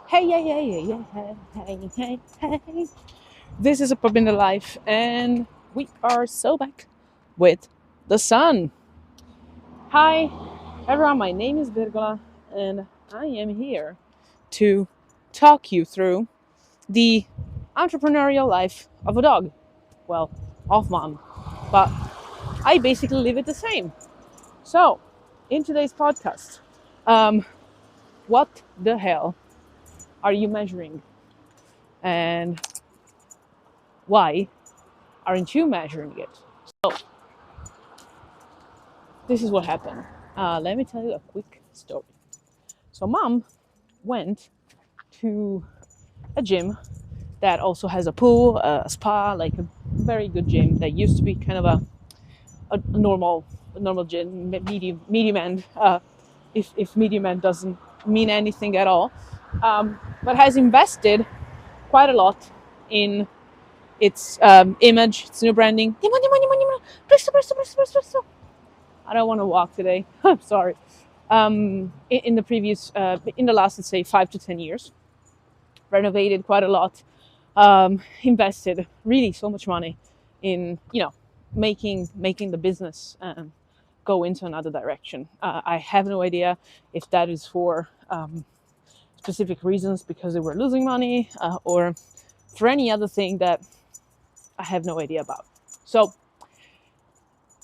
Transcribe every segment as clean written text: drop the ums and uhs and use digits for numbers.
Hey, yeah, yeah, yeah, yeah, hey, hey, hey, hey. This is a Pub in the Life, and we are so back with the sun. Hi, everyone, my name is Vergola, and I am here to talk you through the entrepreneurial life of a dog. Well, of mom, but I basically live it the same. So, in today's podcast, um, what the hell are you measuring? And why aren't you measuring it? So, this is what happened. Let me tell you a quick story. So, mom went to a gym that also has a pool, a spa, like a very good gym that used to be kind of a normal gym, medium end, if medium end doesn't mean anything at all, but has invested quite a lot in its image, its new branding. Presto, presto, presto, presto, presto. I don't want to walk today. I'm sorry. In the previous, in the last, let's say, 5 to 10 years, renovated quite a lot, invested really so much money in, making the business go into another direction. I have no idea if that is for specific reasons because they were losing money or for any other thing that I have no idea about. So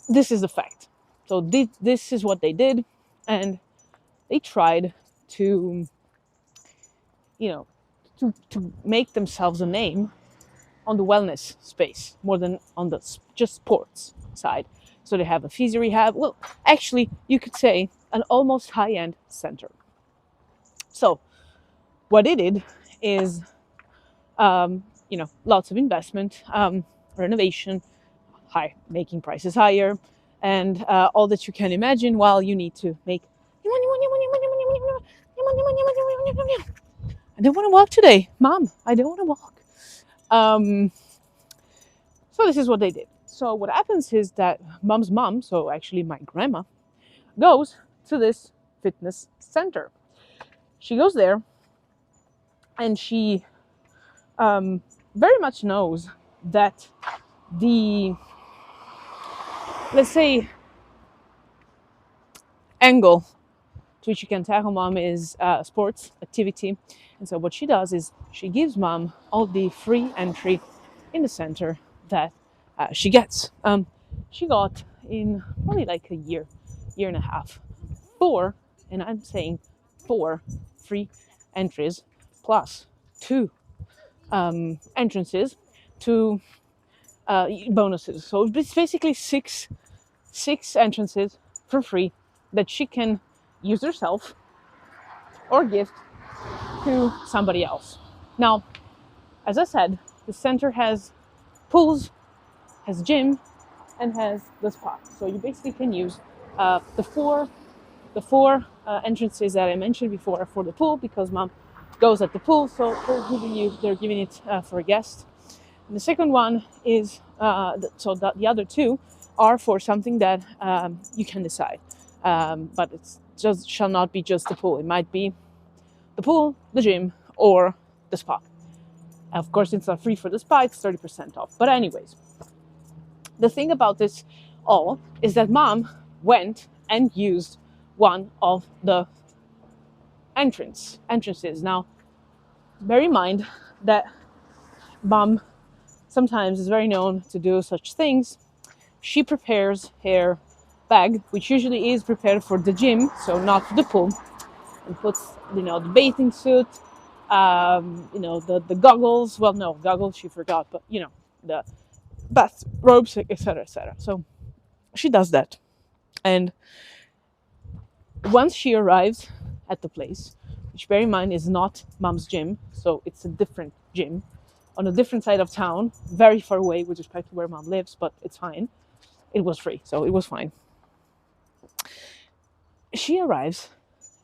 this is the fact. So this is what they did, and they tried to, you know, to make themselves a name on the wellness space more than on the just sports side. So they have a physio rehab. Well, actually, you could say an almost high-end center. So what they did is, lots of investment, renovation, high, making prices higher, and all that you can imagine while you need to make money, money, money, money, money, money, money, money, money, money, money, money. I don't want to walk today, mom. I don't want to walk. So this is what they did. So what happens is that mom's mom, so actually my grandma, goes to this fitness center. She goes there, and she very much knows that the, let's say, angle to which you can tackle mom is sports activity. And so what she does is she gives mom all the free entry in the center that she gets. She got in probably like a year and a half, four, and I'm saying four free entries plus two entrances to bonuses. So it's basically six entrances for free that she can use herself or gift to somebody else. Now, as I said, the center has pools, has gym, and has the spa. So you basically can use the four entrances that I mentioned before for the pool because mom goes at the pool, so they're giving it for a guest. And the second one is the other two are for something that you can decide, but it's just shall not be just the pool. It might be the pool, the gym, or the spa. Of course, it's not free for the spa; it's 30% off. But anyways, the thing about this all is that mom went and used one of the entrances. Now, bear in mind that mom sometimes is very known to do such things. She prepares her bag, which usually is prepared for the gym, so not for the pool, and puts, the bathing suit, the goggles. Well, no, goggles she forgot, but the bath robes, etc., etc. So she does that, and once she arrives at the place, which bear in mind is not mom's gym, so it's a different gym on a different side of town, very far away with respect to where mom lives, but it's fine. It was free, so it was fine. She arrives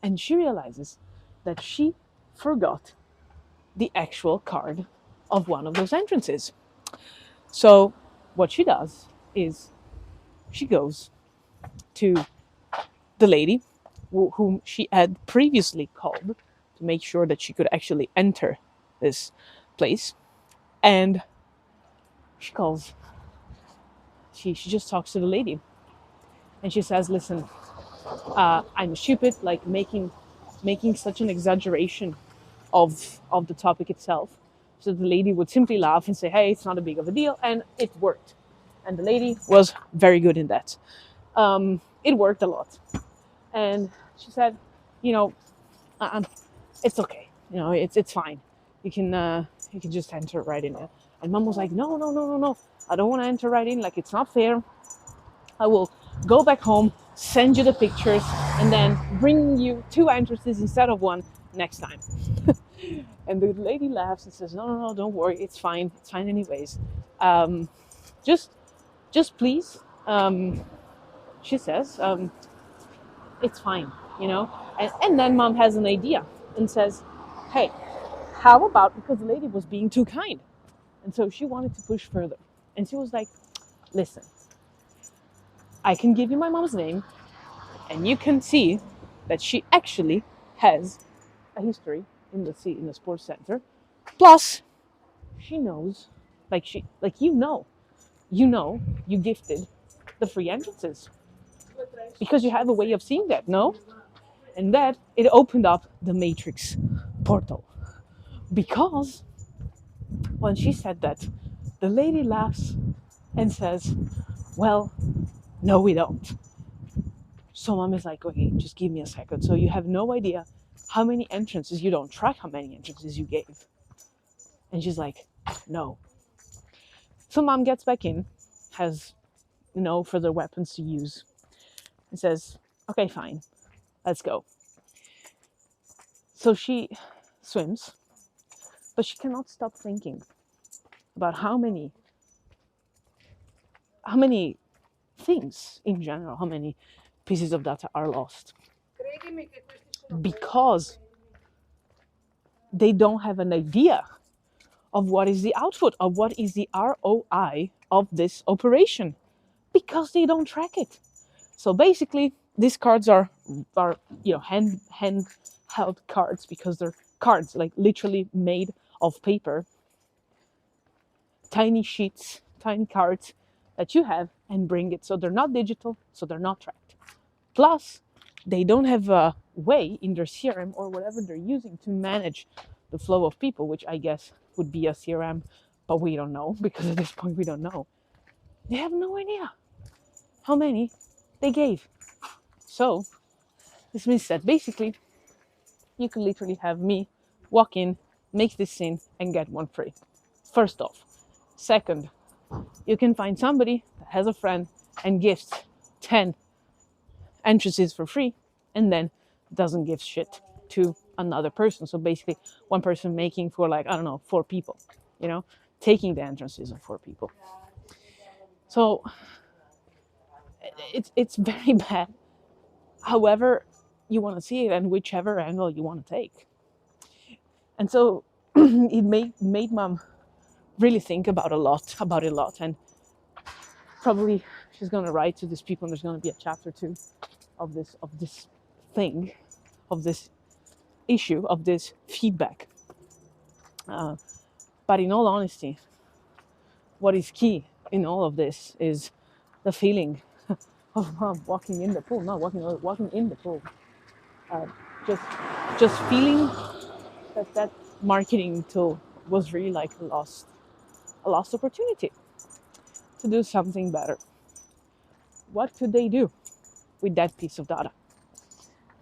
and she realizes that she forgot the actual card of one of those entrances. So what she does is she goes to the lady whom she had previously called to make sure that she could actually enter this place. And she calls, she just talks to the lady, and she says, listen, I'm stupid, like making such an exaggeration of the topic itself. So the lady would simply laugh and say, hey, it's not a big of a deal. And it worked. And the lady was very good in that. It worked a lot. And she said, you know, it's okay. You know, it's fine. You can just enter right in there. And mom was like, no. I don't want to enter right in. Like, it's not fair. I will go back home, send you the pictures, and then bring you 2 entrances instead of 1 next time. And the lady laughs and says, no, don't worry. It's fine. It's fine anyways. Just please, she says, it's fine, you know. And then mom has an idea and says, hey, how about, because the lady was being too kind. And so she wanted to push further. And she was like, listen, I can give you my mom's name, and you can see that she actually has a history in the sports center. Plus, she knows, you gifted the free entrances because you have a way of seeing that, no? And that it opened up the Matrix portal. Because when she said that, the lady laughs and says, well, no, we don't. So mom is like, okay, just give me a second. So you have no idea how many entrances, you don't track how many entrances you gave. And she's like, no. So mom gets back in, has no further weapons to use, and says, okay, fine, let's go. So she swims, but she cannot stop thinking about how many things in general, how many pieces of data are lost. Because they don't have an idea of what is the output, of what is the ROI of this operation, because they don't track it. So basically, these cards are hand-held cards, because they're cards, like literally made of paper, tiny sheets, tiny cards that you have and bring it. So they're not digital, so they're not tracked. Plus, they don't have a way in their CRM or whatever they're using to manage the flow of people, which I guess would be a CRM, but we don't know, because at this point we don't know. They have no idea how many they gave. So this means that basically you can literally have me walk in, make this scene, and get 1 free. First off. Second, you can find somebody that has a friend and gifts 10 entrances for free, and then doesn't give shit to another person. So basically 1 person making for, like, I don't know, 4 people, taking the entrances of 4 people. So it's very bad, however you want to see it and whichever angle you want to take. And so it made mom really think about it a lot, and probably she's going to write to these people, and there's going to be a chapter 2 of this thing, of this issue, of this feedback. But in all honesty, what is key in all of this is the feeling of mom walking in the pool, not walking in the pool. Just feeling that marketing tool was really like a lost opportunity to do something better. What could they do with that piece of data?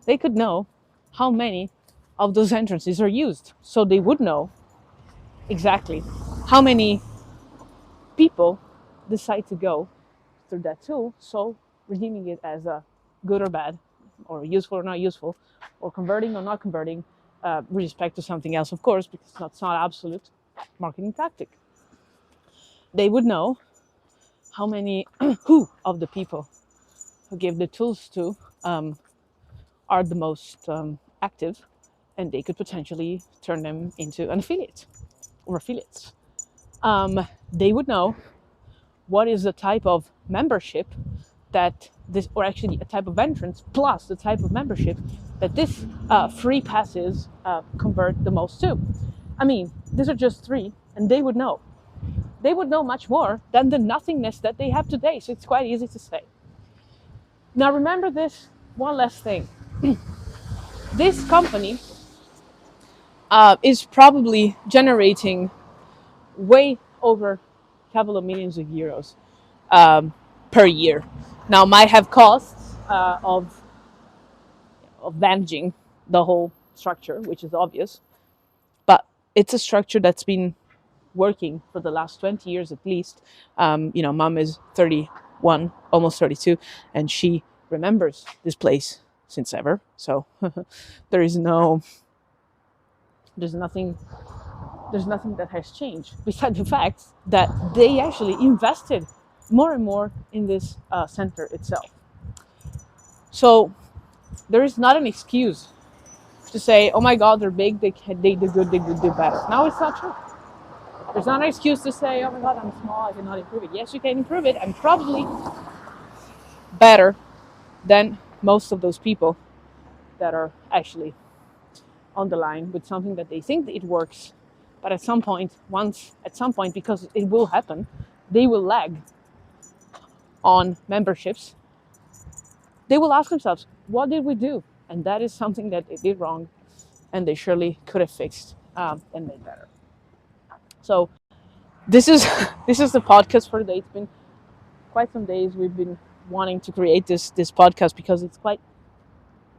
They could know how many of those entrances are used, so they would know exactly how many people decide to go through that tool, so redeeming it as a good or bad, or useful or not useful, or converting or not converting, with respect to something else, of course, because it's not absolute marketing tactic. They would know how many who of the people who give the tools to are the most active, and they could potentially turn them into an affiliate or affiliates. They would know what is the type of membership that this, or actually a type of entrance plus the type of membership that this free passes convert the most to. I mean, these are just 3, and they would know. They would know much more than the nothingness that they have today. So it's quite easy to say. Now remember this one last thing. This company is probably generating way over a couple of millions of euros per year. Now might have costs of managing the whole structure, which is obvious, but it's a structure that's been working for the last 20 years at least. Mom is 31, almost 32, and she remembers this place since ever. So there's nothing that has changed, besides the fact that they actually invested more and more in this center itself. So there is not an excuse to say, oh my God, they're big, they do good, they do better. No, it's not true. There's not an excuse to say, oh my God, I'm small, I cannot improve it. Yes, you can improve it, and probably better than most of those people that are actually on the line with something that they think it works, but at some point, because it will happen, they will lag on memberships. They will ask themselves, what did we do? And that is something that they did wrong, and they surely could have fixed and made better. So this is the podcast for today. It's been quite some days we've been wanting to create this podcast because it's quite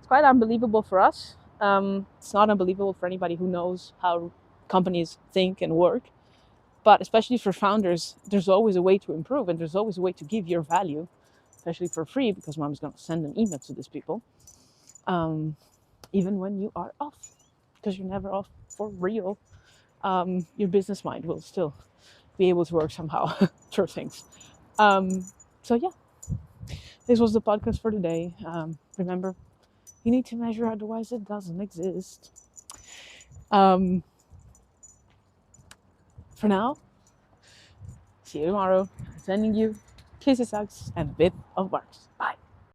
unbelievable for us. It's not unbelievable for anybody who knows how companies think and work, but especially for founders, there's always a way to improve, and there's always a way to give your value, especially for free, because Mom's going to send an email to these people, even when you are off, because you're never off for real. Your business mind will still be able to work somehow through things. So yeah, this was the podcast for today. Remember, you need to measure, otherwise it doesn't exist. For now, see you tomorrow. I'm sending you kisses, hugs, and a bit of barks. Bye.